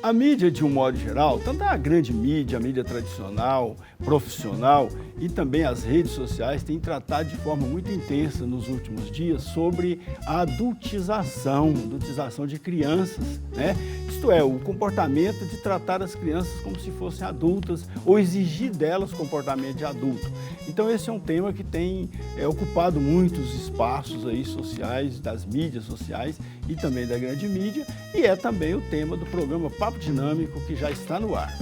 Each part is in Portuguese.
A mídia, de um modo geral, tanto a grande mídia, a mídia tradicional, profissional e também as redes sociais têm tratado de forma muito intensa nos últimos dias sobre a adultização de crianças, né? Isto é, o comportamento de tratar as crianças como se fossem adultas ou exigir delas comportamento de adulto. Então esse é um tema que tem ocupado muitos espaços aí sociais, das mídias sociais e também da grande mídia, e é também o tema do programa Papo Dinâmico, que já está no ar.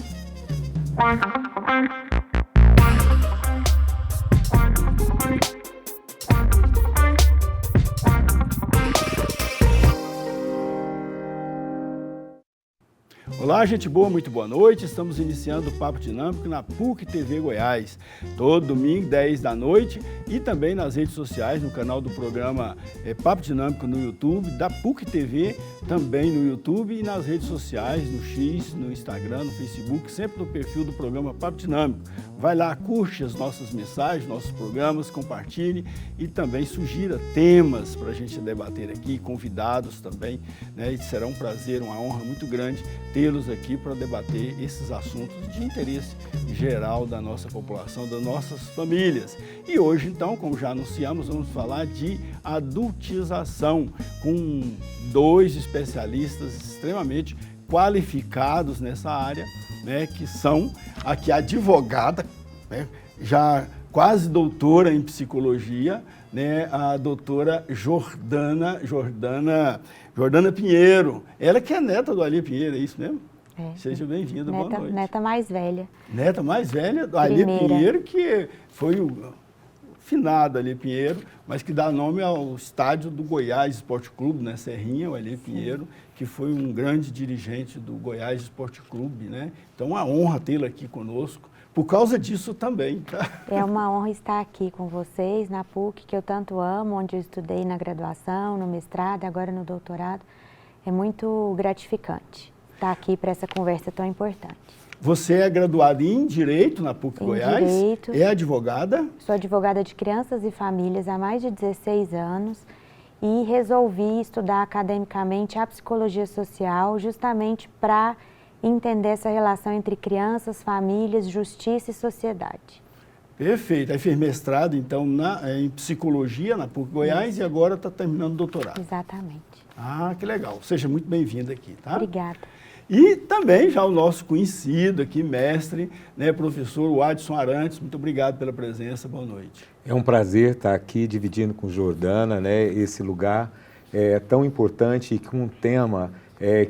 Olá, gente boa, muito boa noite. Estamos iniciando o Papo Dinâmico na PUC TV Goiás, todo domingo, 10 da noite, e também nas redes sociais, no canal do programa Papo Dinâmico no YouTube, da PUC TV, também no YouTube e nas redes sociais, no X, no Instagram, no Facebook, sempre no perfil do programa Papo Dinâmico. Vai lá, curte as nossas mensagens, nossos programas, compartilhe e também sugira temas para a gente debater aqui, convidados também, né? E será um prazer, uma honra muito grande tê-los aqui para debater esses assuntos de interesse geral da nossa população, das nossas famílias. E hoje, então, como já anunciamos, vamos falar de adultização com dois especialistas extremamente qualificados nessa área, né, que são aqui a advogada, né, já quase doutora em psicologia, né, a doutora Jordana Pinheiro. Ela que é neta do Ali Pinheiro, é isso mesmo? É. Seja bem-vinda, boa noite. Neta mais velha. Neta mais velha do Ali Pinheiro, que foi o finado Ali Pinheiro, mas que dá nome ao estádio do Goiás Esporte Clube, né? Serrinha, o Ali Pinheiro, que foi um grande dirigente do Goiás Esporte Clube, né? Então, uma honra tê-la aqui conosco, por causa disso também, tá? É uma honra estar aqui com vocês na PUC, que eu tanto amo, onde eu estudei na graduação, no mestrado e agora no doutorado. É muito gratificante estar aqui para essa conversa tão importante. Você é graduada em Direito na PUC Goiás? Direito. É advogada? Sou advogada de crianças e famílias há mais de 16 anos e resolvi estudar academicamente a psicologia social justamente para entender essa relação entre crianças, famílias, justiça e sociedade. Perfeito. Aí fez mestrado, então, em psicologia na PUC Goiás e agora está terminando o doutorado. Exatamente. Ah, que legal. Seja muito bem-vinda aqui, tá? Obrigada. E também já o nosso conhecido aqui, mestre, né, professor Adson Arantes, muito obrigado pela presença, boa noite. É um prazer estar aqui dividindo com Jordana, né, esse lugar tão importante e com um tema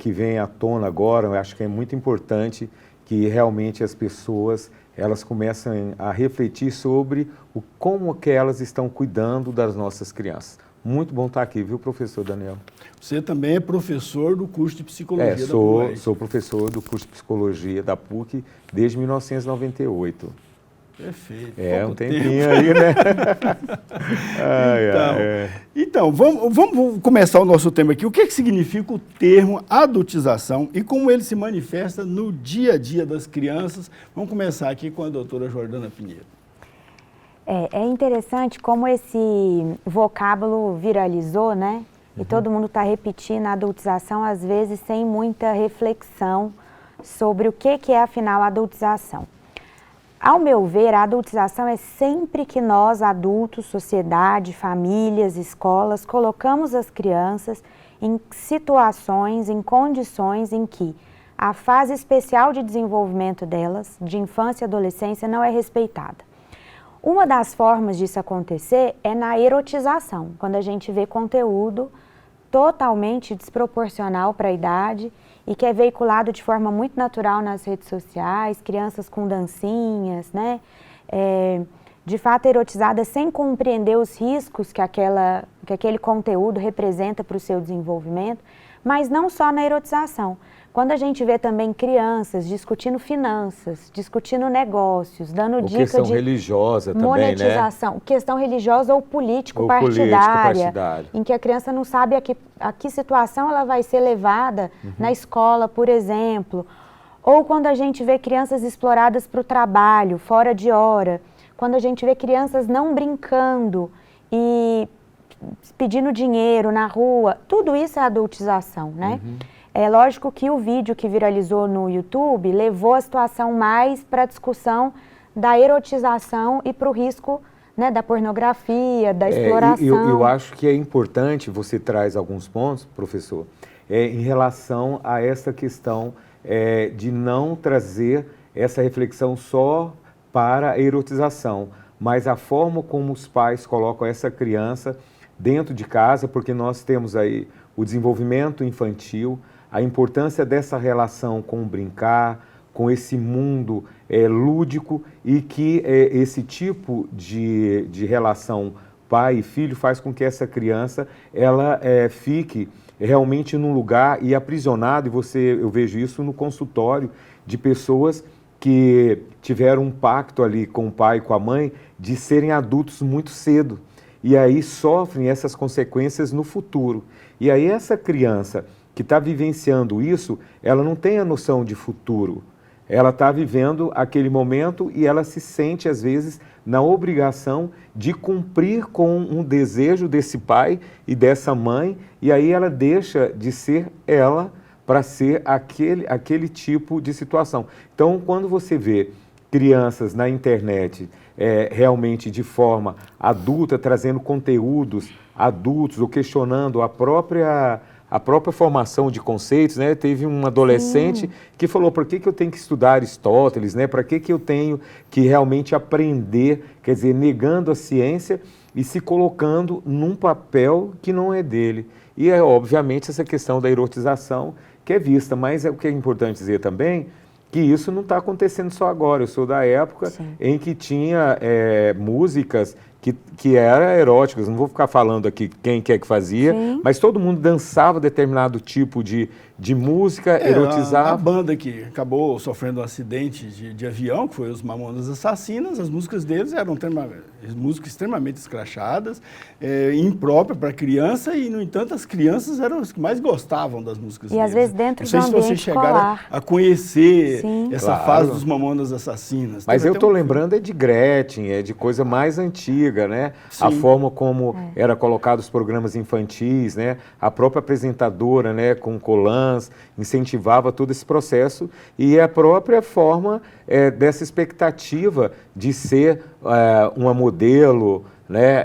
que vem à tona agora. Eu acho que é muito importante que realmente as pessoas elas comecem a refletir sobre como que elas estão cuidando das nossas crianças. Muito bom estar aqui, viu, professor Daniel? Você também é professor do curso de Psicologia da PUC. Sou professor do curso de Psicologia da PUC desde 1998. Perfeito. Um tempinho aí, né? Então, vamos começar o nosso tema aqui. O que significa o termo adultização e como ele se manifesta no dia a dia das crianças? Vamos começar aqui com a doutora Jordana Pinheiro. É interessante como esse vocábulo viralizou, né? E todo mundo está repetindo a adultização, às vezes sem muita reflexão sobre o que é, afinal, a adultização. Ao meu ver, a adultização é sempre que nós, adultos, sociedade, famílias, escolas, colocamos as crianças em situações, em condições em que a fase especial de desenvolvimento delas, de infância e adolescência, não é respeitada. Uma das formas disso acontecer é na erotização, quando a gente vê conteúdo totalmente desproporcional para a idade e que é veiculado de forma muito natural nas redes sociais, crianças com dancinhas, né? De fato erotizadas sem compreender os riscos que aquele conteúdo representa para o seu desenvolvimento, mas não só na erotização. Quando a gente vê também crianças discutindo finanças, discutindo negócios, dando dica questão de religiosa monetização, também, né? Questão religiosa ou político-partidária, em que a criança não sabe a que situação ela vai ser levada na escola, por exemplo. Ou quando a gente vê crianças exploradas para o trabalho, fora de hora. Quando a gente vê crianças não brincando e pedindo dinheiro na rua. Tudo isso é adultização, né? É lógico que o vídeo que viralizou no YouTube levou a situação mais para a discussão da erotização e para o risco, né, da pornografia, da exploração. Eu acho que é importante, você traz alguns pontos, professor, em relação a essa questão de não trazer essa reflexão só para a erotização, mas a forma como os pais colocam essa criança dentro de casa, porque nós temos aí o desenvolvimento infantil, a importância dessa relação com o brincar, com esse mundo lúdico, e que esse tipo de relação pai e filho faz com que essa criança ela fique realmente num lugar e aprisionado, e eu vejo isso no consultório de pessoas que tiveram um pacto ali com o pai e com a mãe de serem adultos muito cedo, e aí sofrem essas consequências no futuro. E aí essa criança que está vivenciando isso, ela não tem a noção de futuro. Ela está vivendo aquele momento e ela se sente, às vezes, na obrigação de cumprir com um desejo desse pai e dessa mãe, e aí ela deixa de ser ela para ser aquele tipo de situação. Então, quando você vê crianças na internet realmente de forma adulta, trazendo conteúdos adultos ou questionando a própria formação de conceitos, né? Teve um adolescente que falou: por que eu tenho que estudar Aristóteles, né? Para que eu tenho que realmente aprender, quer dizer, negando a ciência e se colocando num papel que não é dele. E obviamente, essa questão da erotização que é vista, mas o que é importante dizer também, que isso não está acontecendo só agora. Eu sou da época em que tinha músicas que eram eróticas, não vou ficar falando aqui quem que fazia, mas todo mundo dançava determinado tipo de música, erotizava. A banda que acabou sofrendo um acidente de avião, que foi os Mamonas Assassinas, as músicas deles eram músicas extremamente escrachadas, impróprias para criança, e, no entanto, as crianças eram as que mais gostavam das músicas deles. E às vezes dentro de um ambiente Não sei se vocês chegaram a conhecer essa fase dos Mamonas Assassinas. Mas eu estou lembrando de Gretchen, de coisa mais antiga, né? Sim. A forma como era colocado os programas infantis, né? A própria apresentadora, né, com colãs, incentivava todo esse processo, e a própria forma dessa expectativa de ser uma modelo, né,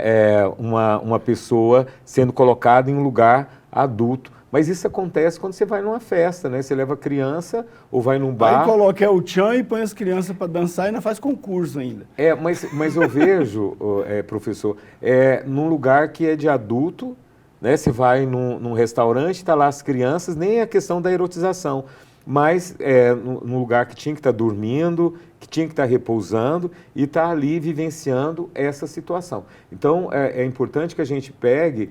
uma pessoa sendo colocada em um lugar adulto. Mas isso acontece quando você vai numa festa, né? Você leva criança ou vai num bar. Aí coloca o tchan e põe as crianças para dançar e ainda faz concurso ainda. Mas eu vejo, professor, num lugar que é de adulto, né? Você vai num restaurante, está lá as crianças, nem é a questão da erotização, mas num lugar que tinha que estar dormindo, que tinha que estar repousando e está ali vivenciando essa situação. Então, é importante que a gente pegue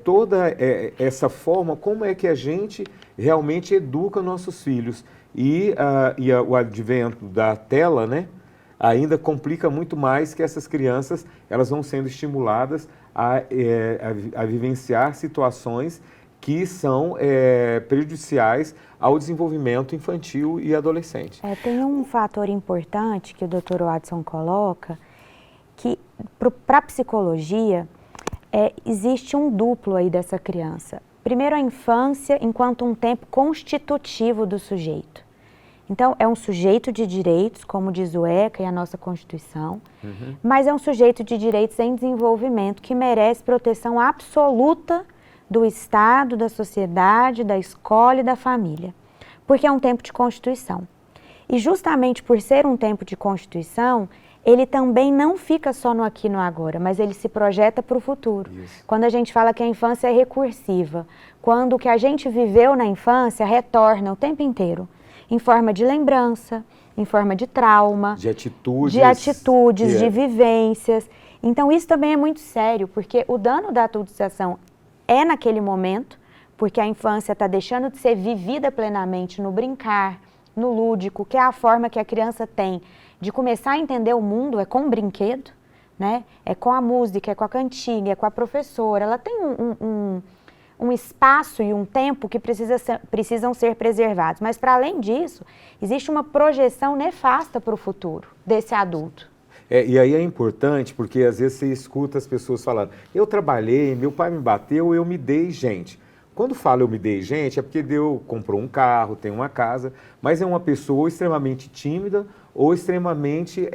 toda essa forma, como é que a gente realmente educa nossos filhos. E o advento da tela, né, ainda complica muito mais, que essas crianças elas vão sendo estimuladas a vivenciar situações que são prejudiciais ao desenvolvimento infantil e adolescente. Tem um fator importante que o Dr. Watson coloca, que para a psicologia existe um duplo aí dessa criança. Primeiro, a infância enquanto um tempo constitutivo do sujeito. Então, é um sujeito de direitos, como diz o ECA e a nossa Constituição, mas é um sujeito de direitos em desenvolvimento que merece proteção absoluta do Estado, da sociedade, da escola e da família, porque é um tempo de Constituição. E justamente por ser um tempo de Constituição, ele também não fica só no aqui e no agora, mas ele se projeta para o futuro. Isso. Quando a gente fala que a infância é recursiva, quando o que a gente viveu na infância retorna o tempo inteiro, em forma de lembrança, em forma de trauma, de atitudes, de vivências. Então isso também é muito sério, porque o dano da adultização é naquele momento, porque a infância está deixando de ser vivida plenamente no brincar, no lúdico, que é a forma que a criança tem de começar a entender o mundo, é com o brinquedo, né? É com a música, é com a cantiga, é com a professora. Ela tem um espaço e um tempo que precisam ser preservados. Mas, para além disso, existe uma projeção nefasta para o futuro desse adulto. E aí é importante, porque às vezes você escuta as pessoas falando: eu trabalhei, meu pai me bateu, eu me dei, gente. Quando fala eu me dei, gente, é porque comprou um carro, tem uma casa, mas é uma pessoa extremamente tímida ou extremamente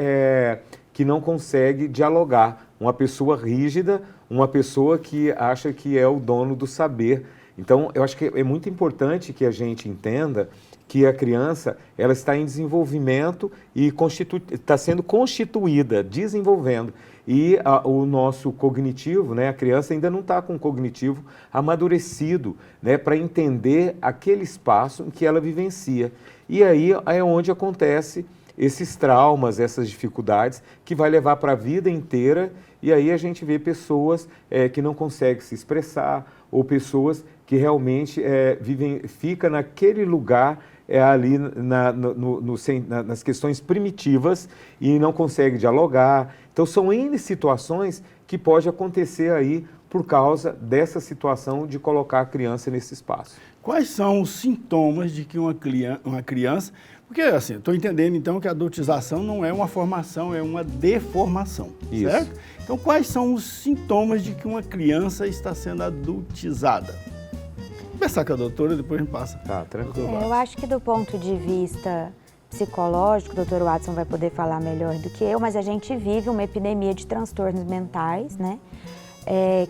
que não consegue dialogar. Uma pessoa rígida, uma pessoa que acha que é o dono do saber. Então, eu acho que é muito importante que a gente entenda que a criança ela está em desenvolvimento e está sendo constituída, desenvolvendo. E o nosso cognitivo, né, a criança ainda não está com o cognitivo amadurecido, né, para entender aquele espaço em que ela vivencia. E aí é onde acontece esses traumas, essas dificuldades, que vai levar para a vida inteira. E aí a gente vê pessoas que não conseguem se expressar, ou pessoas que realmente fica naquele lugar ali nas questões primitivas e não consegue dialogar. Então são N situações que pode acontecer aí por causa dessa situação de colocar a criança nesse espaço. Quais são os sintomas de que uma criança... Porque, assim, estou entendendo, então, que a adultização não é uma formação, é uma deformação, Isso. Certo? Então, quais são os sintomas de que uma criança está sendo adultizada? Vou conversar com a doutora, depois a gente passa. Tá, tranquilo. Eu acho que do ponto de vista psicológico, o doutor Watson vai poder falar melhor do que eu, mas a gente vive uma epidemia de transtornos mentais, né?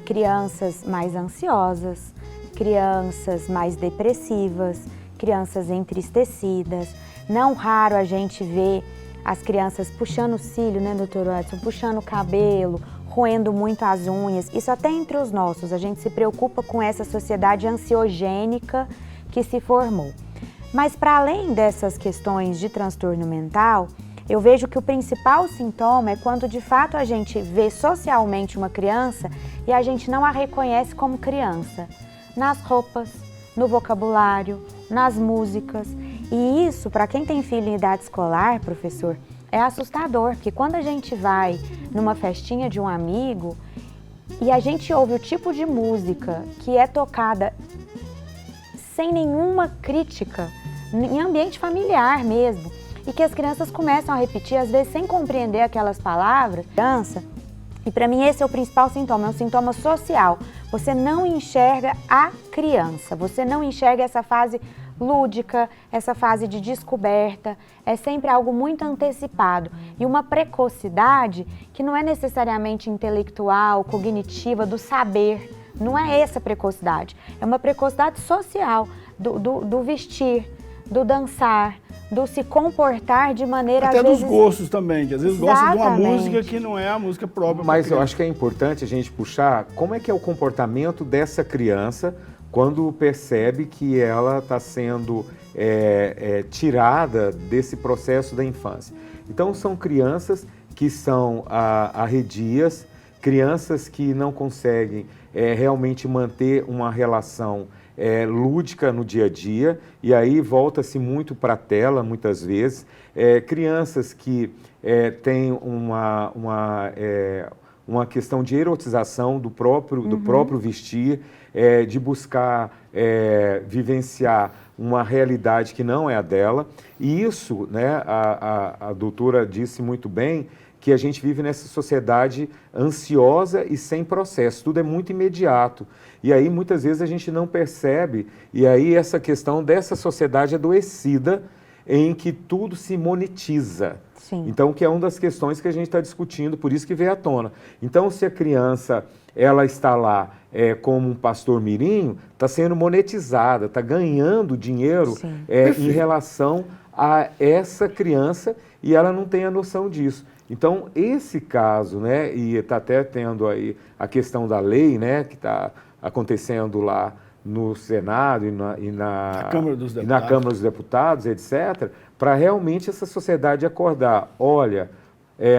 Crianças mais ansiosas, crianças mais depressivas, crianças entristecidas. Não raro a gente vê as crianças puxando o cílio, né, doutor Watson? Puxando o cabelo, roendo muito as unhas. Isso até entre os nossos. A gente se preocupa com essa sociedade ansiogênica que se formou. Mas para além dessas questões de transtorno mental, eu vejo que o principal sintoma é quando de fato a gente vê socialmente uma criança e a gente não a reconhece como criança. Nas roupas, no vocabulário, nas músicas. E isso, para quem tem filho em idade escolar, professor, é assustador, porque quando a gente vai numa festinha de um amigo e a gente ouve o tipo de música que é tocada sem nenhuma crítica, em ambiente familiar mesmo, e que as crianças começam a repetir, às vezes sem compreender aquelas palavras, e para mim esse é o principal sintoma, é um sintoma social. Você não enxerga a criança, você não enxerga essa fase lúdica, essa fase de descoberta, é sempre algo muito antecipado e uma precocidade que não é necessariamente intelectual, cognitiva, do saber, não é essa precocidade, é uma precocidade social, do vestir, do dançar, do se comportar de maneira, até às dos vezes... gostos também, que às vezes gosta de uma Exatamente. música que não é a música própria. Mas eu acho que é importante a gente puxar como é que é o comportamento dessa criança quando percebe que ela está sendo tirada desse processo da infância. Então são crianças que são arredias, crianças que não conseguem realmente manter uma relação lúdica no dia a dia, e aí volta-se muito para a tela, muitas vezes. Crianças que têm uma questão de erotização do próprio vestir, de buscar vivenciar uma realidade que não é a dela. E isso, né, a doutora disse muito bem, que a gente vive nessa sociedade ansiosa e sem processo, tudo é muito imediato. E aí muitas vezes a gente não percebe, e aí essa questão dessa sociedade adoecida em que tudo se monetiza. Sim. Então, que é uma das questões que a gente está discutindo, por isso que veio à tona. Então, se a criança ela está lá como um pastor mirinho, está sendo monetizada, está ganhando dinheiro em relação a essa criança e ela não tem a noção disso. Então, esse caso, né, e está até tendo aí a questão da lei, né, que está acontecendo lá no Senado e na Câmara dos Deputados, etc., para realmente essa sociedade acordar, olha,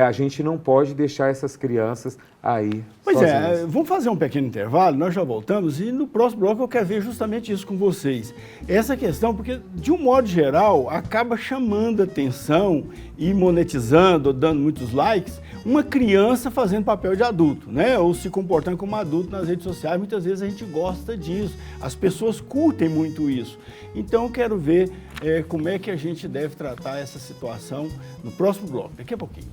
a gente não pode deixar essas crianças aí sozinhas. Vamos fazer um pequeno intervalo, nós já voltamos e no próximo bloco eu quero ver justamente isso com vocês. Essa questão, porque de um modo geral, acaba chamando atenção e monetizando, dando muitos likes, uma criança fazendo papel de adulto, né? Ou se comportando como adulto nas redes sociais, muitas vezes a gente gosta disso, as pessoas curtem muito isso. Então eu quero ver como é que a gente deve tratar essa situação no próximo bloco, daqui a pouquinho.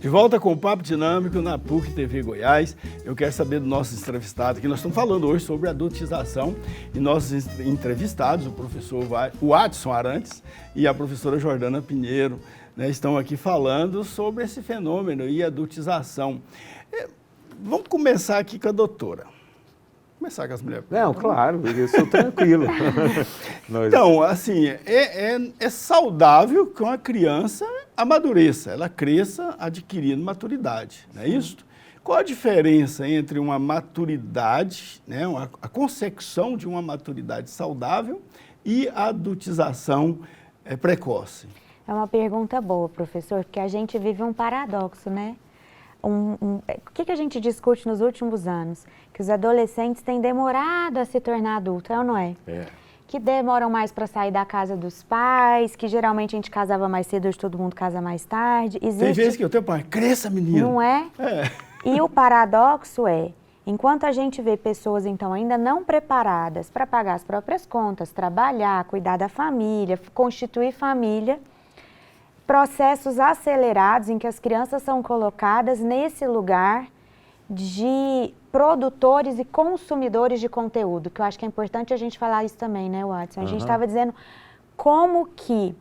De volta com o Papo Dinâmico na PUC TV Goiás. Eu quero saber do nosso entrevistado aqui. Nós estamos falando hoje sobre adultização e nossos entrevistados, o professor Watson Arantes e a professora Jordana Pinheiro, né, estão aqui falando sobre esse fenômeno e adultização. Vamos começar aqui com a doutora. Começar com as mulheres. Não, claro, eu sou tranquilo. Então, assim, é saudável que uma criança amadureça, ela cresça adquirindo maturidade, não é isso? Qual a diferença entre uma maturidade, né, a concepção de uma maturidade saudável e a adultização precoce? É uma pergunta boa, professor, porque a gente vive um paradoxo, né? O que a gente discute nos últimos anos? Que os adolescentes têm demorado a se tornar adultos, é ou não é? É. Que demoram mais para sair da casa dos pais, que geralmente a gente casava mais cedo, hoje todo mundo casa mais tarde. Tem vezes que eu tenho pai, cresça menino. Não é? E o paradoxo é, enquanto a gente vê pessoas então ainda não preparadas para pagar as próprias contas, trabalhar, cuidar da família, constituir família, processos acelerados em que as crianças são colocadas nesse lugar de produtores e consumidores de conteúdo, que eu acho que é importante a gente falar isso também, né, Watson? A gente estava dizendo como que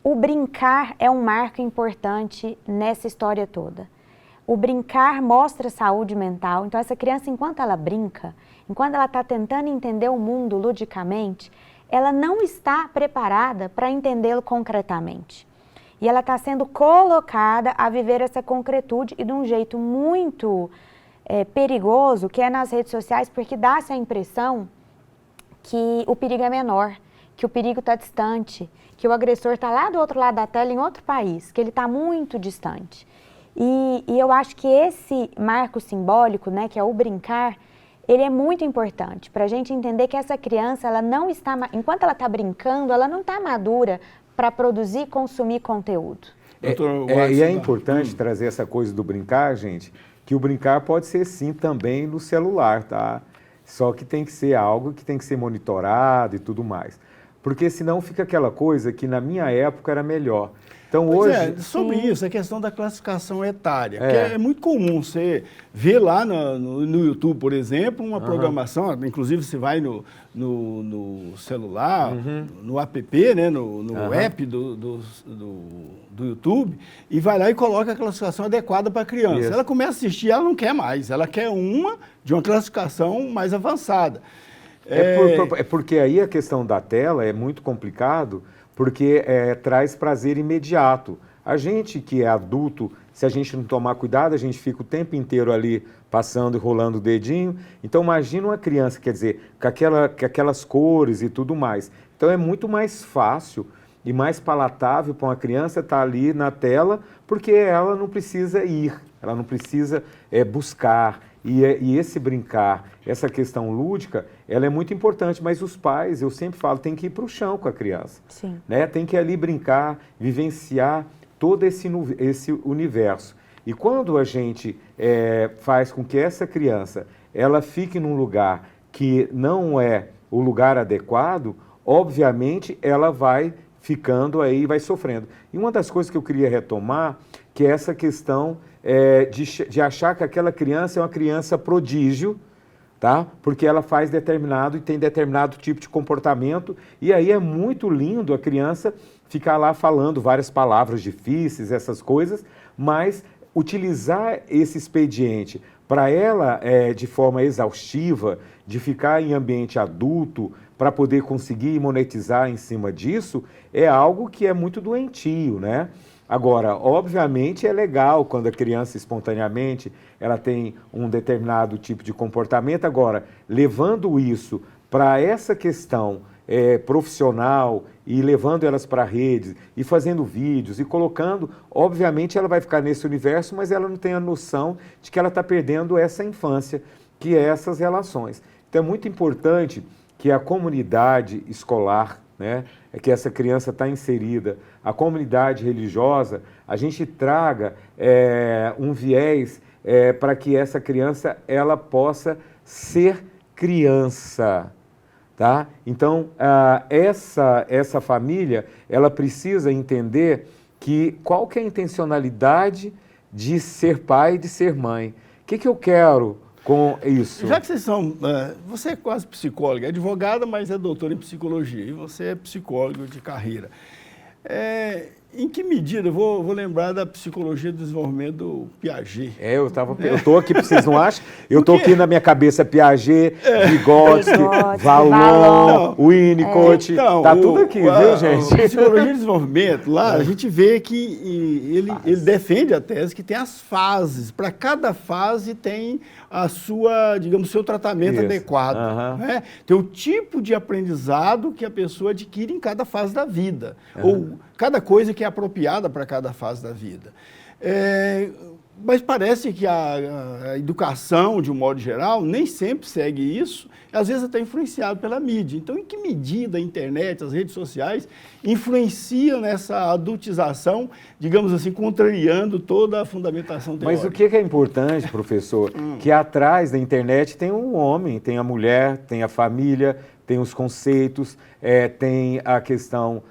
o brincar é um marco importante nessa história toda. O brincar mostra saúde mental, então essa criança, enquanto ela brinca, enquanto ela está tentando entender o mundo ludicamente, ela não está preparada para entendê-lo concretamente. E ela está sendo colocada a viver essa concretude e de um jeito muito perigoso, que é nas redes sociais, porque dá essa impressão que o perigo é menor, que o perigo está distante, que o agressor está lá do outro lado da tela, em outro país, que ele está muito distante. E eu acho que esse marco simbólico, né, que é o brincar, ele é muito importante para a gente entender que essa criança, ela não está, enquanto ela está brincando, ela não está madura para produzir e consumir conteúdo. E é importante trazer essa coisa do brincar, gente, que o brincar pode ser sim também no celular, tá? Só que tem que ser algo que tem que ser monitorado e tudo mais. Porque senão fica aquela coisa que na minha época era melhor. Então hoje... sobre isso, a questão da classificação etária, que é muito comum você ver lá no YouTube, por exemplo, uma programação, inclusive você vai no celular, no app, né, no app do YouTube, e vai lá e coloca a classificação adequada para a criança. Isso. Ela começa a assistir, ela não quer mais, ela quer uma de uma classificação mais avançada. Porque aí a questão da tela é muito complicado, porque traz prazer imediato. A gente que é adulto, se a gente não tomar cuidado, a gente fica o tempo inteiro ali passando e rolando o dedinho. Então imagina uma criança, quer dizer, com aquelas cores e tudo mais. Então é muito mais fácil e mais palatável para uma criança estar ali na tela, porque ela não precisa ir, ela não precisa buscar. E esse brincar, essa questão lúdica, ela é muito importante, mas os pais, eu sempre falo, tem que ir para o chão com a criança. Sim. Né? Tem que ir ali brincar, vivenciar todo esse universo. E quando a gente faz com que essa criança ela fique num lugar que não é o lugar adequado, obviamente ela vai ficando aí, vai sofrendo. E uma das coisas que eu queria retomar, que é essa questão de achar que aquela criança é uma criança prodígio, tá? Porque ela faz determinado e tem determinado tipo de comportamento, e aí é muito lindo a criança ficar lá falando várias palavras difíceis, essas coisas, mas utilizar esse expediente para ela, de forma exaustiva, de ficar em ambiente adulto, para poder conseguir monetizar em cima disso, é algo que é muito doentio, né? Agora, obviamente é legal quando a criança espontaneamente ela tem um determinado tipo de comportamento. Agora, levando isso para essa questão profissional e levando elas para redes e fazendo vídeos e colocando, obviamente ela vai ficar nesse universo, mas ela não tem a noção de que ela está perdendo essa infância, que é essas relações. Então é muito importante que a comunidade escolar, né, que essa criança está inserida, a comunidade religiosa, a gente traga um viés para que essa criança ela possa ser criança, tá? Então, essa família, ela precisa entender qual que é a intencionalidade de ser pai e de ser mãe. O que eu quero com isso? Já que vocês são... você é quase psicóloga, é advogada, mas é doutora em psicologia, e você é psicólogo de carreira. Em que medida, eu vou lembrar da psicologia do desenvolvimento do Piaget. Eu estou aqui, vocês não acham? Eu estou aqui na minha cabeça Piaget, Vygotsky, Vallon, Winnicott, Então, tá tudo aqui, viu, gente? A psicologia de desenvolvimento, lá a gente vê que ele defende a tese que tem as fases, para cada fase tem a sua, digamos, seu tratamento adequado. Né? Tem o tipo de aprendizado que a pessoa adquire em cada fase da vida, ou cada coisa que é apropriada para cada fase da vida. Mas parece que a educação, de um modo geral, nem sempre segue isso, às vezes até influenciado pela mídia. Então, em que medida a internet, as redes sociais, influenciam nessa adultização, digamos assim, contrariando toda a fundamentação teórica? Mas o que é importante, professor, que atrás da internet tem um homem, tem a mulher, tem a família, tem os conceitos, tem a questão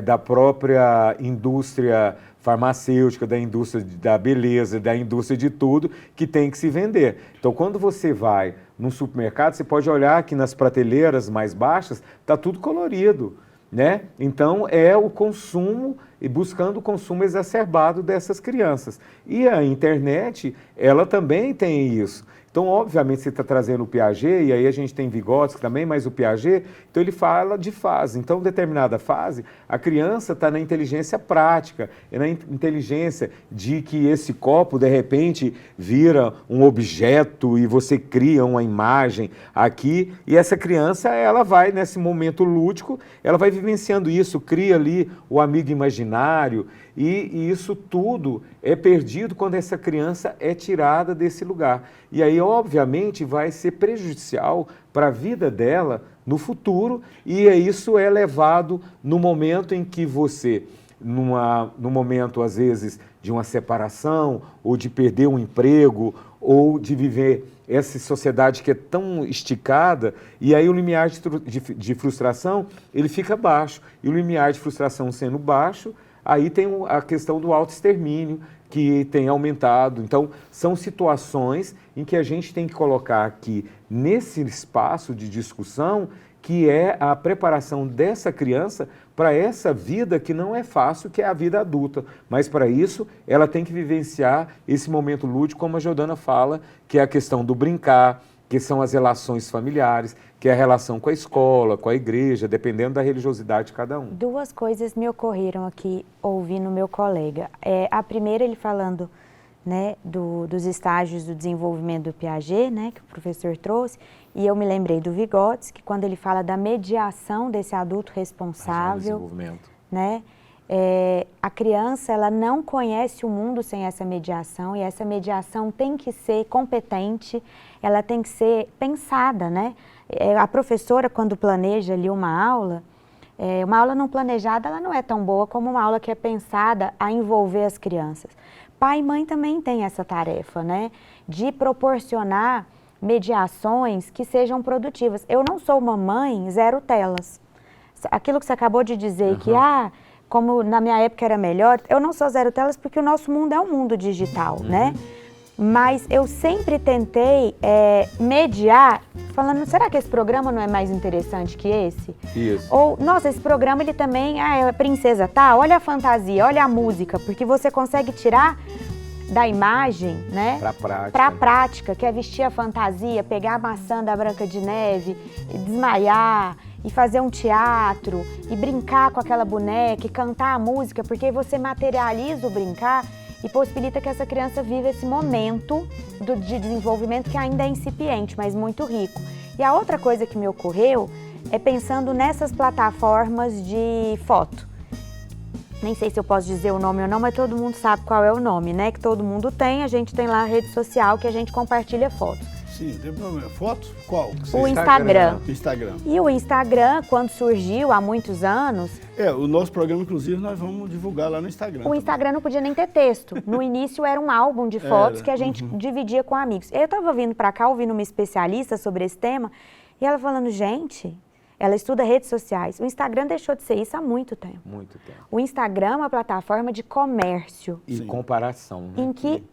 da própria indústria farmacêutica, da indústria da beleza, da indústria de tudo, que tem que se vender. Então, quando você vai num supermercado, você pode olhar que nas prateleiras mais baixas está tudo colorido, né? Então, é o consumo e buscando o consumo exacerbado dessas crianças. E a internet, ela também tem isso. Então, obviamente, você está trazendo o Piaget, e aí a gente tem Vygotsky também, mas o Piaget, então ele fala de fase. Então, determinada fase, a criança está na inteligência prática, é na inteligência de que esse copo, de repente, vira um objeto e você cria uma imagem aqui, e essa criança, ela vai, nesse momento lúdico, ela vai vivenciando isso, cria ali o amigo imaginário, e isso tudo é perdido quando essa criança é tirada desse lugar. E aí, obviamente, vai ser prejudicial para a vida dela no futuro, e isso é levado no momento em que você, no momento, às vezes, de uma separação, ou de perder um emprego, ou de viver essa sociedade que é tão esticada, e aí o limiar de frustração, ele fica baixo. E o limiar de frustração sendo baixo, aí tem a questão do autoextermínio, que tem aumentado. Então, são situações em que a gente tem que colocar aqui, nesse espaço de discussão, que é a preparação dessa criança para essa vida que não é fácil, que é a vida adulta. Mas, para isso, ela tem que vivenciar esse momento lúdico, como a Jordana fala, que é a questão do brincar, que são as relações familiares, que é a relação com a escola, com a igreja, dependendo da religiosidade de cada um. Duas coisas me ocorreram aqui, ouvindo o meu colega. A primeira, ele falando, né, dos estágios do desenvolvimento do Piaget, né, que o professor trouxe, e eu me lembrei do Vygotsky, quando ele fala da mediação desse adulto responsável, né? A criança, ela não conhece o mundo sem essa mediação, e essa mediação tem que ser competente, ela tem que ser pensada, né? A professora, quando planeja ali uma aula não planejada, ela não é tão boa como uma aula que é pensada a envolver as crianças. Pai e mãe também têm essa tarefa, né? De proporcionar mediações que sejam produtivas. Eu não sou uma mãe zero telas. Aquilo que você acabou de dizer, que como na minha época era melhor, eu não sou zero telas porque o nosso mundo é um mundo digital, né? Mas eu sempre tentei mediar, falando, será que esse programa não é mais interessante que esse? Isso. Ou, nossa, esse programa ele também, é princesa tal, olha a fantasia, olha a música, porque você consegue tirar da imagem, né? Pra prática, que é vestir a fantasia, pegar a maçã da Branca de Neve, desmaiar, e fazer um teatro, e brincar com aquela boneca, e cantar a música, porque você materializa o brincar e possibilita que essa criança viva esse momento de desenvolvimento que ainda é incipiente, mas muito rico. E a outra coisa que me ocorreu é pensando nessas plataformas de foto. Nem sei se eu posso dizer o nome ou não, mas todo mundo sabe qual é o nome, né? Que todo mundo tem, a gente tem lá a rede social que a gente compartilha fotos. Sim, não tem problema. Fotos? Qual? O Instagram. Instagram. E o Instagram, quando surgiu há muitos anos... O nosso programa, inclusive, nós vamos divulgar lá no Instagram. O Instagram não podia nem ter texto. No início era um álbum de fotos que a gente dividia com amigos. Eu estava vindo para cá, ouvindo uma especialista sobre esse tema, e ela falando, gente, ela estuda redes sociais. O Instagram deixou de ser isso há muito tempo. Muito tempo. O Instagram é uma plataforma de comércio. E comparação, né? Em que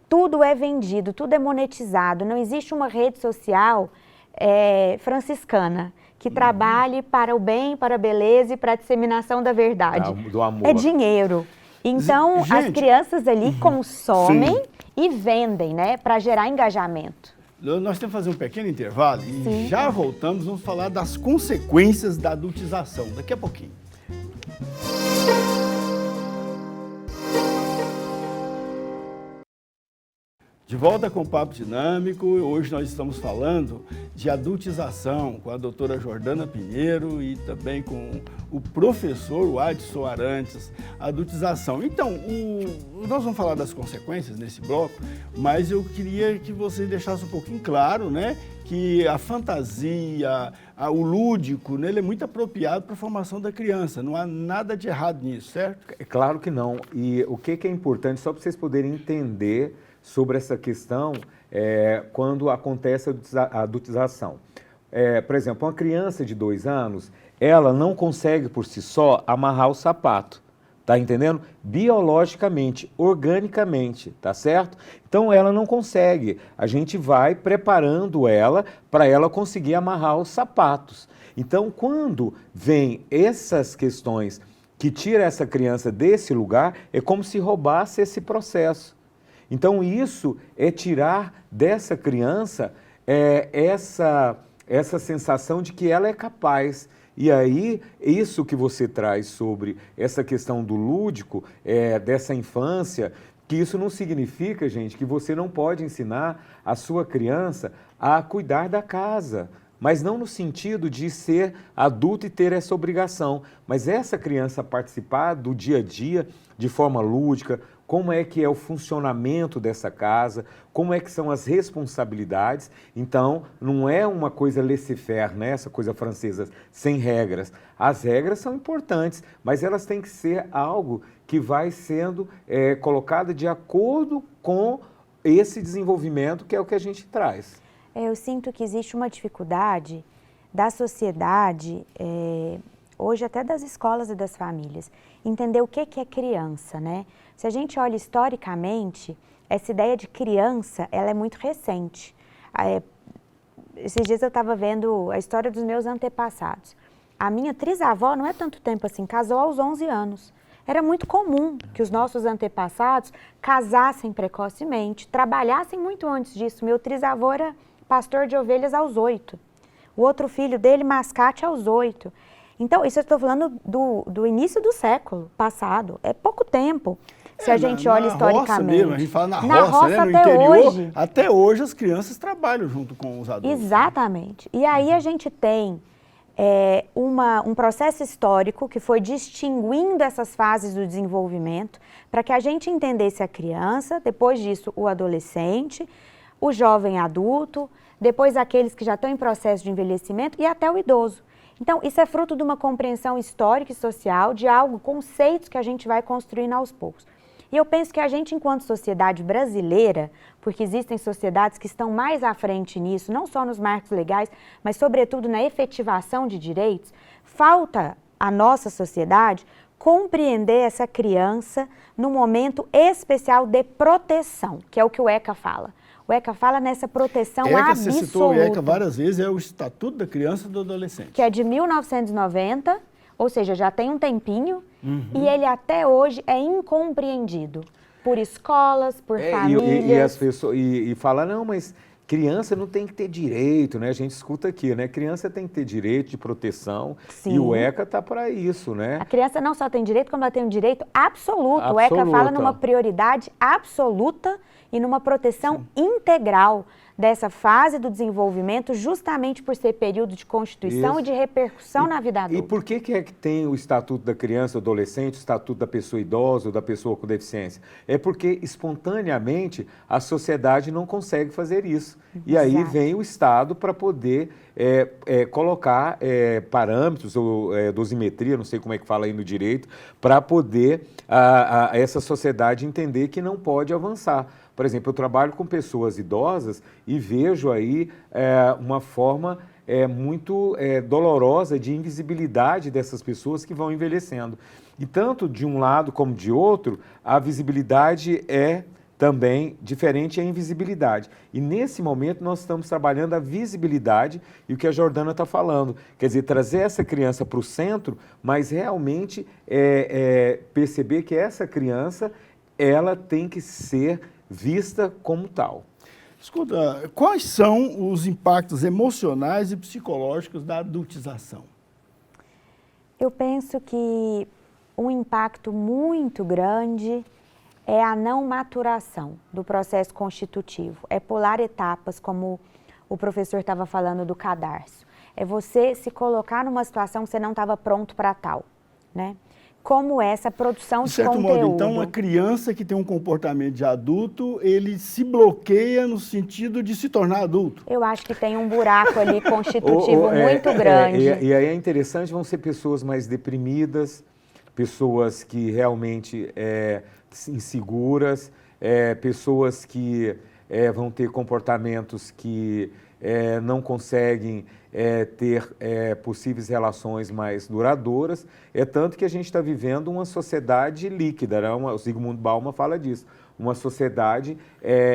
tudo é vendido, tudo é monetizado. Não existe uma rede social franciscana que trabalhe para o bem, para a beleza e para a disseminação da verdade. Do amor. É dinheiro. Então, Gente, as crianças ali consomem e vendem, né, para gerar engajamento. Nós temos que fazer um pequeno intervalo e Sim. já voltamos, vamos falar das consequências da adultização, daqui a pouquinho. De volta com o Papo Dinâmico, hoje nós estamos falando de adultização com a doutora Jordana Pinheiro e também com o professor Adson Arantes, adultização. Então, nós vamos falar das consequências nesse bloco, mas eu queria que você deixasse um pouquinho claro, né, que a fantasia, o lúdico, né, ele é muito apropriado para a formação da criança, não há nada de errado nisso, certo? É claro que não. E o que é importante, só para vocês poderem entender sobre essa questão quando acontece a adultização. Por exemplo, uma criança de 2 anos, ela não consegue por si só amarrar o sapato, tá entendendo? Biologicamente, organicamente, tá certo? Então ela não consegue. A gente vai preparando ela para ela conseguir amarrar os sapatos. Então, quando vem essas questões que tira essa criança desse lugar, é como se roubasse esse processo. Então, isso é tirar dessa criança essa sensação de que ela é capaz. E aí, isso que você traz sobre essa questão do lúdico, dessa infância, que isso não significa, gente, que você não pode ensinar a sua criança a cuidar da casa. Mas não no sentido de ser adulto e ter essa obrigação, mas essa criança participar do dia a dia de forma lúdica, como é que é o funcionamento dessa casa, como é que são as responsabilidades. Então, não é uma coisa laissez-faire, né? Essa coisa francesa, sem regras. As regras são importantes, mas elas têm que ser algo que vai sendo colocado de acordo com esse desenvolvimento que é o que a gente traz. Eu sinto que existe uma dificuldade da sociedade, hoje até das escolas e das famílias, entender o que é criança, né? Se a gente olha historicamente, essa ideia de criança, ela é muito recente. Esses dias eu estava vendo a história dos meus antepassados. A minha trisavó, não é tanto tempo assim, casou aos 11 anos. Era muito comum que os nossos antepassados casassem precocemente, trabalhassem muito antes disso. Meu trisavô era pastor de ovelhas aos 8. O outro filho dele, mascate, aos 8. Então, isso eu estou falando do início do século passado. É pouco tempo, se a gente olha historicamente. Roça mesmo, a gente fala na roça, né? No até interior, hoje. até hoje as crianças trabalham junto com os adultos. Exatamente. E aí a gente tem um processo histórico que foi distinguindo essas fases do desenvolvimento para que a gente entendesse a criança, depois disso o adolescente, o jovem adulto, depois aqueles que já estão em processo de envelhecimento e até o idoso. Então, isso é fruto de uma compreensão histórica e social de conceitos que a gente vai construindo aos poucos. E eu penso que a gente, enquanto sociedade brasileira, porque existem sociedades que estão mais à frente nisso, não só nos marcos legais, mas sobretudo na efetivação de direitos, falta à nossa sociedade compreender essa criança no momento especial de proteção, que é o que o ECA fala. O ECA fala nessa proteção absoluta. Você citou o ECA várias vezes, é o Estatuto da Criança e do Adolescente. Que é de 1990, ou seja, já tem um tempinho, e ele até hoje é incompreendido por escolas, por famílias. E as pessoas falam, não, mas criança não tem que ter direito, né? A gente escuta aqui, né? Criança tem que ter direito de proteção. Sim. E o ECA está para isso, né? A criança não só tem direito, como ela tem um direito absoluto. O ECA fala numa prioridade absoluta e numa proteção integral dessa fase do desenvolvimento, justamente por ser período de constituição e de repercussão na vida adulta. E por que é que tem o Estatuto da Criança e do Adolescente, o Estatuto da Pessoa Idosa ou da Pessoa com Deficiência? É porque, espontaneamente, a sociedade não consegue fazer isso. E aí vem o Estado para poder colocar parâmetros ou dosimetria, não sei como é que fala aí no direito, para poder essa sociedade entender que não pode avançar. Por exemplo, eu trabalho com pessoas idosas e vejo aí uma forma muito dolorosa de invisibilidade dessas pessoas que vão envelhecendo. E tanto de um lado como de outro, a visibilidade é também diferente a invisibilidade. E nesse momento nós estamos trabalhando a visibilidade e o que a Jordana está falando. Quer dizer, trazer essa criança para o centro, mas realmente perceber que essa criança ela tem que ser vista como tal. Escuta, quais são os impactos emocionais e psicológicos da adultização? Eu penso que um impacto muito grande é a não maturação do processo constitutivo. É pular etapas, como o professor estava falando do cadarço. É você se colocar numa situação que você não estava pronto para tal, né? Como essa produção de conteúdo. De certo modo, então, uma criança que tem um comportamento de adulto, ele se bloqueia no sentido de se tornar adulto? Eu acho que tem um buraco ali constitutivo muito grande. E aí é interessante, vão ser pessoas mais deprimidas, pessoas que realmente inseguras, pessoas que vão ter comportamentos que não conseguem ter possíveis relações mais duradouras. É tanto que a gente está vivendo uma sociedade líquida, né? O Zygmunt Bauman fala disso, uma sociedade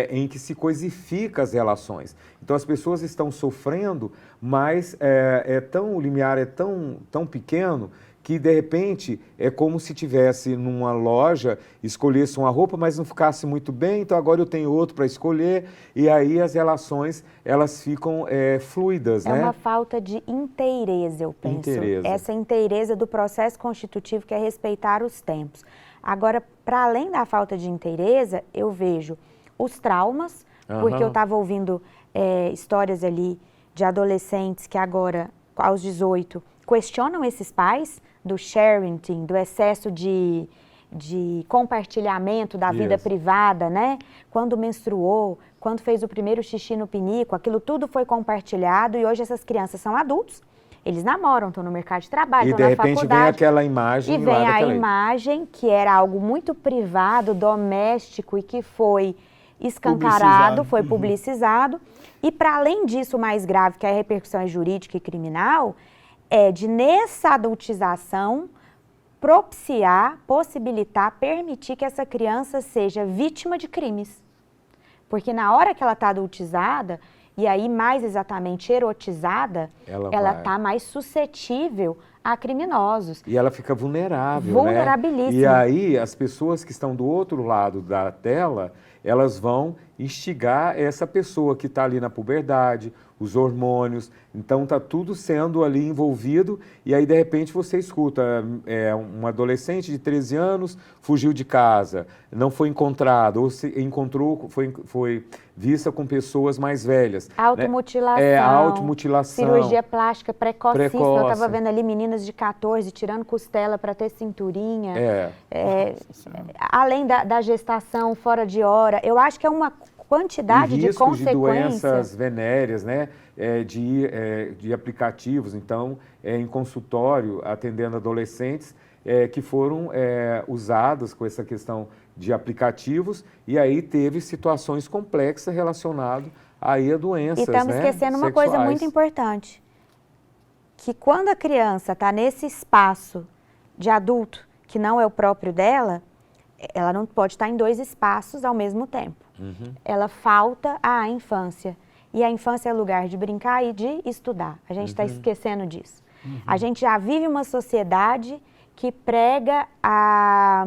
em que se coisifica as relações. Então as pessoas estão sofrendo, mas o limiar é tão pequeno que, de repente, é como se tivesse numa loja, escolhesse uma roupa, mas não ficasse muito bem, então agora eu tenho outro para escolher, e aí as relações, elas ficam fluidas, né? É uma falta de inteireza, eu penso. Inteireza. Essa inteireza do processo constitutivo, que é respeitar os tempos. Agora, para além da falta de inteireza, eu vejo os traumas, porque eu estava ouvindo histórias ali de adolescentes que agora, aos 18, questionam esses pais do sharing, do excesso de compartilhamento da vida privada, né? Quando menstruou, quando fez o primeiro xixi no pinico, aquilo tudo foi compartilhado e hoje essas crianças são adultos, eles namoram, estão no mercado de trabalho, estão na faculdade. E de repente vem aquela imagem. E vem a imagem que era algo muito privado, doméstico e que foi escancarado, foi publicizado. E para além disso, o mais grave, que a repercussão é jurídica e criminal, é de nessa adultização propiciar, possibilitar, permitir que essa criança seja vítima de crimes. Porque na hora que ela está adultizada, e aí mais exatamente erotizada, ela está mais suscetível a criminosos. E ela fica vulnerável, vulnerabilíssima. Né? E aí as pessoas que estão do outro lado da tela, elas vão instigar essa pessoa que está ali na puberdade, os hormônios, então está tudo sendo ali envolvido e aí de repente você escuta um adolescente de 13 anos fugiu de casa, não foi encontrado, ou se encontrou, foi vista com pessoas mais velhas. Automutilação, né? Automutilação, cirurgia plástica precocíssima, eu estava vendo ali meninas de 14 tirando costela para ter cinturinha, além da gestação fora de hora, eu acho que é uma quantidade de consequências. De doenças venéreas, né? De aplicativos, então, em consultório, atendendo adolescentes que foram usadas com essa questão de aplicativos e aí teve situações complexas relacionadas aí a doenças, e estamos esquecendo uma coisa muito importante, que quando a criança está nesse espaço de adulto, que não é o próprio dela, ela não pode estar em dois espaços ao mesmo tempo. Ela falta à infância. E a infância é lugar de brincar e de estudar. A gente está esquecendo disso. A gente já vive uma sociedade que prega a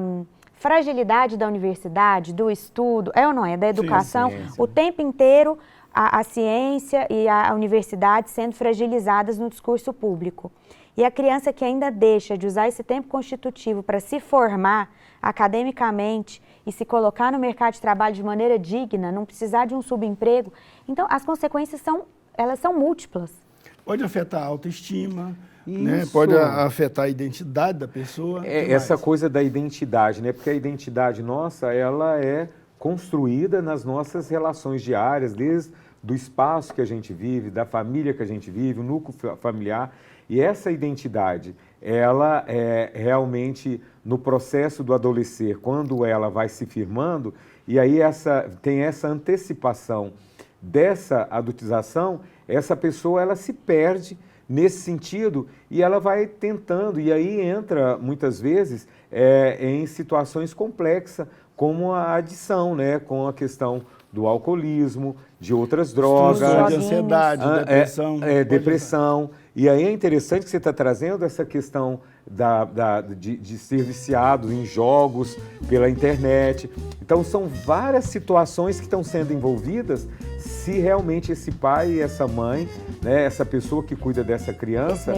fragilidade da universidade, do estudo, ou não é? Da educação, sim. O tempo inteiro a ciência e a universidade sendo fragilizadas no discurso público. E a criança que ainda deixa de usar esse tempo constitutivo para se formar academicamente e se colocar no mercado de trabalho de maneira digna, não precisar de um subemprego. Então, as consequências elas são múltiplas. Pode afetar a autoestima, né? Pode afetar a identidade da pessoa. Essa coisa da identidade, né? Porque a identidade nossa, ela é construída nas nossas relações diárias, desde do espaço que a gente vive, da família que a gente vive, o núcleo familiar. E essa identidade, ela realmente, no processo do adolescer, quando ela vai se firmando, e aí tem essa antecipação dessa adultização, essa pessoa ela se perde nesse sentido e ela vai tentando, e aí entra muitas vezes em situações complexas, como a adição, né, com a questão do alcoolismo, de outras drogas, de ansiedade, depressão. Depressão. E aí é interessante que você está trazendo essa questão de ser viciado em jogos pela internet. Então são várias situações que estão sendo envolvidas se realmente esse pai e essa mãe, né, essa pessoa que cuida dessa criança,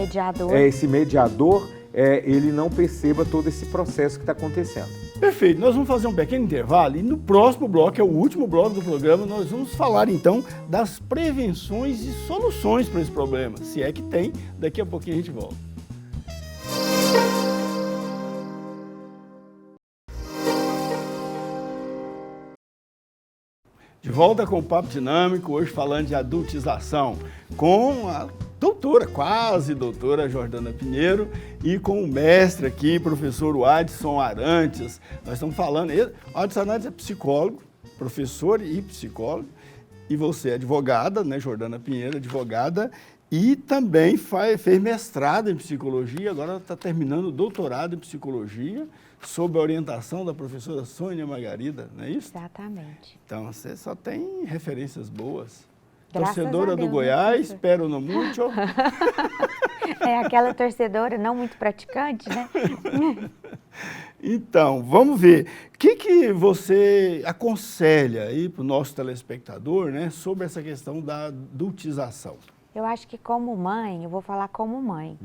esse mediador, ele não perceba todo esse processo que está acontecendo. Perfeito, nós vamos fazer um pequeno intervalo e no próximo bloco, que é o último bloco do programa, nós vamos falar então das prevenções e soluções para esse problema. Se é que tem, daqui a pouquinho a gente volta. De volta com o Papo Dinâmico, hoje falando de adultização, com a doutora, quase doutora Jordana Pinheiro e com o mestre aqui, professor Adson Arantes. Nós estamos falando, Adson Arantes é psicólogo, professor e psicólogo, e você é advogada, né, Jordana Pinheiro, advogada, e também fez mestrado em psicologia, agora está terminando o doutorado em psicologia, sob a orientação da professora Sônia Margarida, não é isso? Exatamente. Então, você só tem referências boas. Graças Torcedora a Deus, do Goiás, pero no mucho. É aquela torcedora não muito praticante, né? Então, vamos ver. O que você aconselha aí para o nosso telespectador, né, sobre essa questão da adultização? Eu acho que como mãe, eu vou falar como mãe,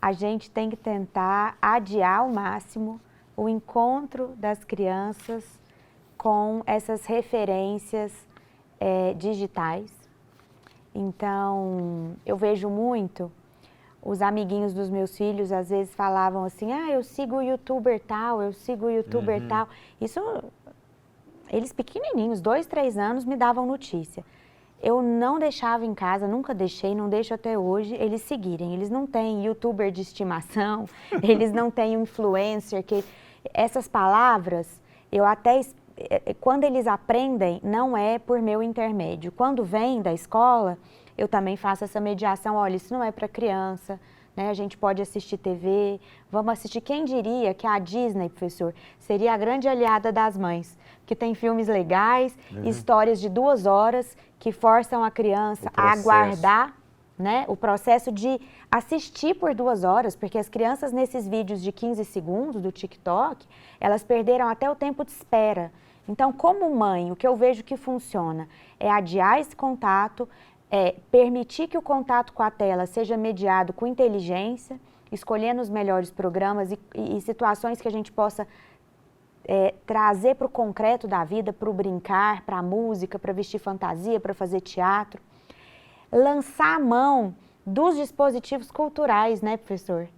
a gente tem que tentar adiar ao máximo o encontro das crianças com essas referências digitais. Então, eu vejo muito, os amiguinhos dos meus filhos às vezes falavam assim, eu sigo o youtuber tal, eu sigo o youtuber tal. Isso, eles pequenininhos, 2, 3 anos, me davam notícia. Eu não deixava em casa, nunca deixei, não deixo até hoje, eles seguirem. Eles não têm youtuber de estimação, eles não têm influencer, que essas palavras, eu até, quando eles aprendem, não é por meu intermédio. Quando vem da escola, eu também faço essa mediação, olha, isso não é para criança, né? A gente pode assistir TV, vamos assistir. Quem diria que a Disney, professor, seria a grande aliada das mães, que tem filmes legais, histórias de 2 horas, que forçam a criança a aguardar, né, o processo de assistir por 2 horas, porque as crianças nesses vídeos de 15 segundos do TikTok, elas perderam até o tempo de espera. Então, como mãe, o que eu vejo que funciona é adiar esse contato, permitir que o contato com a tela seja mediado com inteligência, escolhendo os melhores programas e situações que a gente possa trazer para o concreto da vida, para o brincar, para a música, para vestir fantasia, para fazer teatro. Lançar a mão dos dispositivos culturais, né, professor?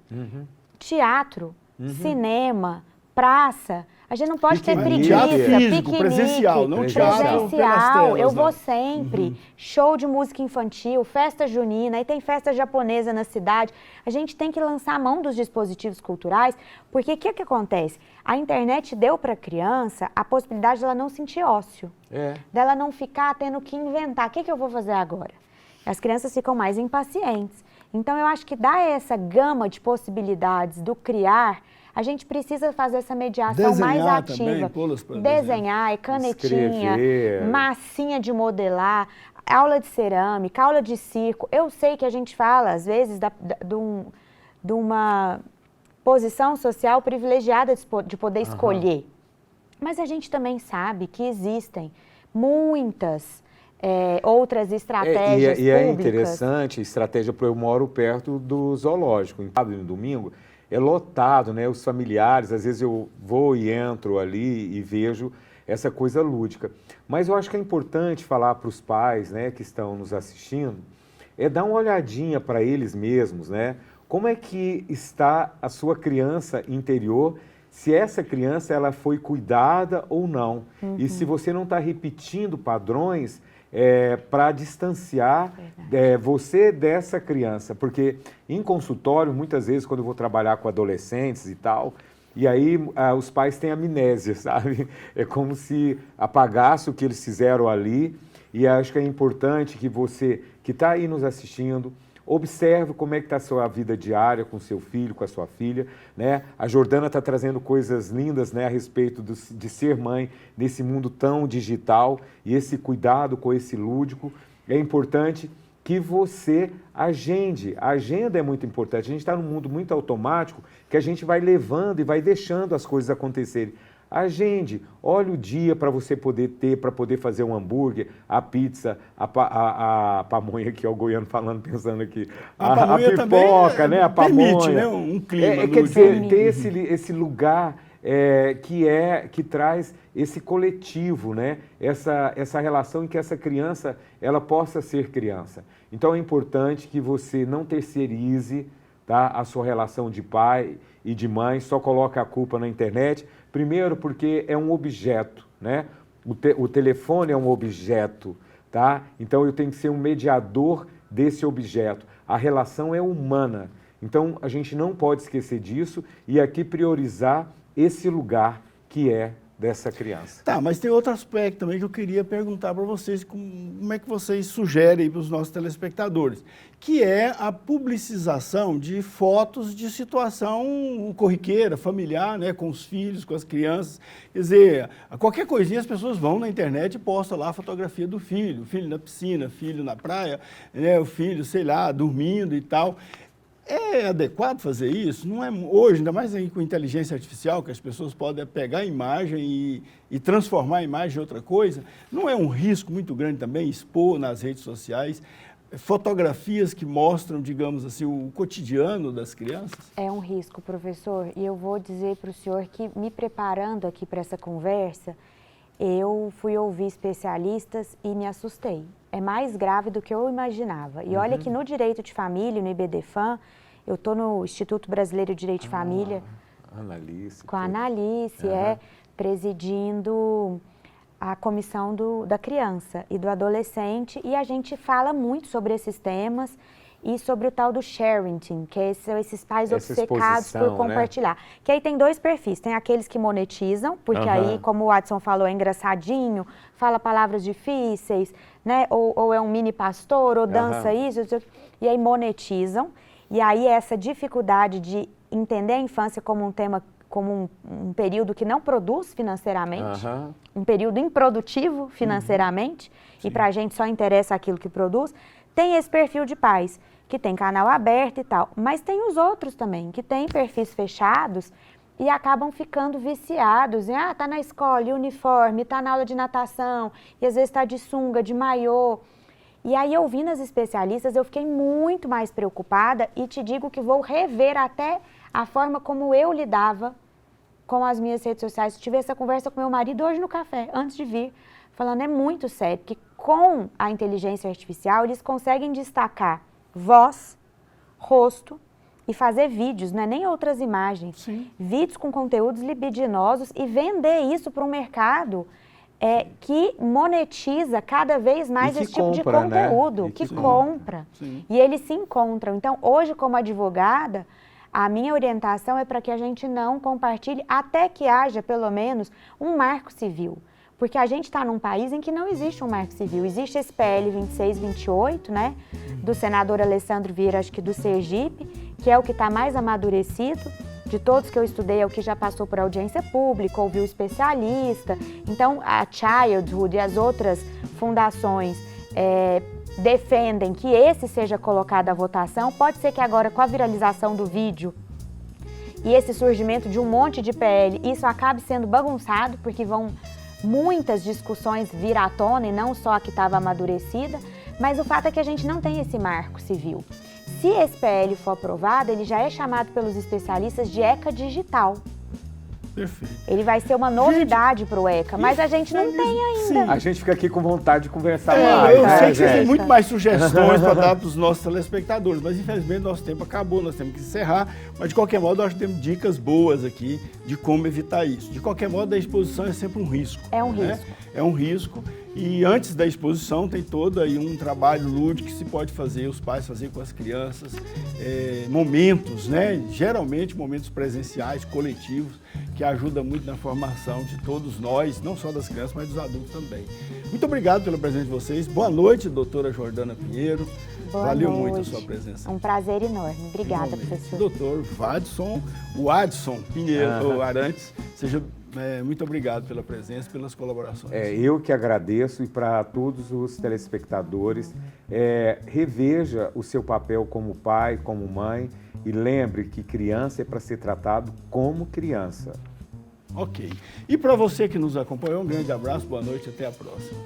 Teatro, cinema, praça. A gente não pode ter preguiça, teatro físico, piquenique, presencial, não teatro pelas telas, eu vou não. sempre, show de música infantil, festa junina, aí tem festa japonesa na cidade. A gente tem que lançar a mão dos dispositivos culturais, porque o que acontece? A internet deu para a criança a possibilidade dela não sentir ócio, dela não ficar tendo que inventar, o que eu vou fazer agora? As crianças ficam mais impacientes. Então, eu acho que dá essa gama de possibilidades do criar, a gente precisa fazer essa mediação mais ativa. Também, desenhar, canetinha, massinha de modelar, aula de cerâmica, aula de circo. Eu sei que a gente fala, às vezes, de uma posição social privilegiada de poder escolher. Mas a gente também sabe que existem muitas outras estratégias públicas. E é interessante, estratégia, eu moro perto do zoológico, em sábado e no domingo, é lotado, né? Os familiares, às vezes eu vou e entro ali e vejo essa coisa lúdica. Mas eu acho que é importante falar para os pais, né, que estão nos assistindo, dar uma olhadinha para eles mesmos, né? Como é que está a sua criança interior, se essa criança ela foi cuidada ou não. E se você não está repetindo padrões para distanciar você dessa criança. Porque em consultório, muitas vezes, quando eu vou trabalhar com adolescentes e tal, E aí os pais têm amnésia, sabe? É como se apagasse o que eles fizeram ali. E acho que é importante que você, que está aí nos assistindo, observe como é que está a sua vida diária com seu filho, com a sua filha, né? A Jordana está trazendo coisas lindas, né, a respeito de ser mãe nesse mundo tão digital e esse cuidado com esse lúdico. É importante que você agende. A agenda é muito importante. A gente está num mundo muito automático que a gente vai levando e vai deixando as coisas acontecerem. Agende, olhe o dia para você poder ter, para poder fazer um hambúrguer, a pizza, a pamonha, que é o goiano falando, pensando aqui, a pipoca, né? A pamonha. Permite, né? Um clima. Quer dizer, ter esse lugar que traz esse coletivo, né? Essa relação em que essa criança ela possa ser criança. Então é importante que você não terceirize, tá, a sua relação de pai e de mãe, só coloca a culpa na internet. Primeiro porque é um objeto, né? O telefone é um objeto, tá? Então eu tenho que ser um mediador desse objeto. A relação é humana. Então a gente não pode esquecer disso e aqui priorizar esse lugar que é dessa criança. Tá, mas tem outro aspecto também que eu queria perguntar para vocês, como é que vocês sugerem para os nossos telespectadores, que é a publicização de fotos de situação corriqueira, familiar, né, com os filhos, com as crianças. Quer dizer, qualquer coisinha as pessoas vão na internet e postam lá a fotografia do filho, filho na piscina, filho na praia, né, o filho, sei lá, dormindo e tal. É adequado fazer isso? Não é hoje, ainda mais aí com inteligência artificial, que as pessoas podem pegar a imagem e transformar a imagem em outra coisa. Não é um risco muito grande também expor nas redes sociais fotografias que mostram, digamos assim, o cotidiano das crianças? É um risco, professor. E eu vou dizer para o senhor que, me preparando aqui para essa conversa, eu fui ouvir especialistas e me assustei. É mais grave do que eu imaginava. E olha que no direito de família, no IBDFAM, eu estou no Instituto Brasileiro de Direito de Família, Analice, com a Analice, presidindo a comissão da criança e do adolescente, e a gente fala muito sobre esses temas e sobre o tal do sharing, que são esses pais obcecados por compartilhar. Né? Que aí tem dois perfis, tem aqueles que monetizam, porque aí, como o Adson falou, é engraçadinho, fala palavras difíceis, né? Ou é um mini pastor, ou dança isso, e aí monetizam. E aí essa dificuldade de entender a infância como um tema, como um período que não produz financeiramente, um período improdutivo financeiramente, e para a gente só interessa aquilo que produz, tem esse perfil de pais, que tem canal aberto e tal, mas tem os outros também, que têm perfis fechados e acabam ficando viciados em, tá na escola, uniforme, tá na aula de natação, e às vezes tá de sunga, de maiô. E aí, ouvindo as especialistas, eu fiquei muito mais preocupada e te digo que vou rever até a forma como eu lidava com as minhas redes sociais. Tive essa conversa com meu marido hoje no café, antes de vir, falando, é muito sério, porque com a inteligência artificial eles conseguem destacar voz, rosto e fazer vídeos, não é nem outras imagens. Sim. Vídeos com conteúdos libidinosos e vender isso para um mercado que monetiza cada vez mais esse tipo de conteúdo, né? que compra. Sim. E eles se encontram. Então, hoje, como advogada, a minha orientação é para que a gente não compartilhe até que haja, pelo menos, um marco civil. Porque a gente está num país em que não existe um marco civil. Existe esse PL 2628, né, do senador Alessandro Vieira, acho que do Sergipe, que é o que está mais amadurecido. De todos que eu estudei, é o que já passou por audiência pública, ouviu especialista. Então, a Childhood e as outras fundações defendem que esse seja colocado à votação. Pode ser que agora, com a viralização do vídeo e esse surgimento de um monte de PL, isso acabe sendo bagunçado, porque vão muitas discussões vir à tona e não só a que estava amadurecida, mas o fato é que a gente não tem esse marco civil. Se esse PL for aprovado, ele já é chamado pelos especialistas de ECA digital. Perfeito. Ele vai ser uma novidade para o ECA, mas a gente não tem ainda. Sim. A gente fica aqui com vontade de conversar É, mais, eu né, sei que vocês têm gente? muito mais sugestões para dar para os nossos telespectadores, mas infelizmente nosso tempo acabou, nós temos que encerrar. Mas de qualquer modo, nós temos dicas boas aqui de como evitar isso. De qualquer modo, a exposição é sempre um risco. É um né? risco. É um risco. E antes da exposição tem todo aí um trabalho lúdico que se pode fazer, os pais fazer com as crianças, momentos, né? Geralmente momentos presenciais, coletivos, que ajuda muito na formação de todos nós, não só das crianças, mas dos adultos também. Muito obrigado pela presença de vocês. Boa noite, doutora Jordana Pinheiro. Boa Valeu noite. muito a sua presença. Um prazer enorme. Obrigada, Igualmente. professor. Doutor o Adson Pinheiro Arantes, seja muito obrigado pela presença, pelas colaborações. Eu que agradeço, e para todos os telespectadores, reveja o seu papel como pai, como mãe, e lembre que criança é para ser tratado como criança. Ok. E para você que nos acompanhou, um grande abraço, boa noite, até a próxima.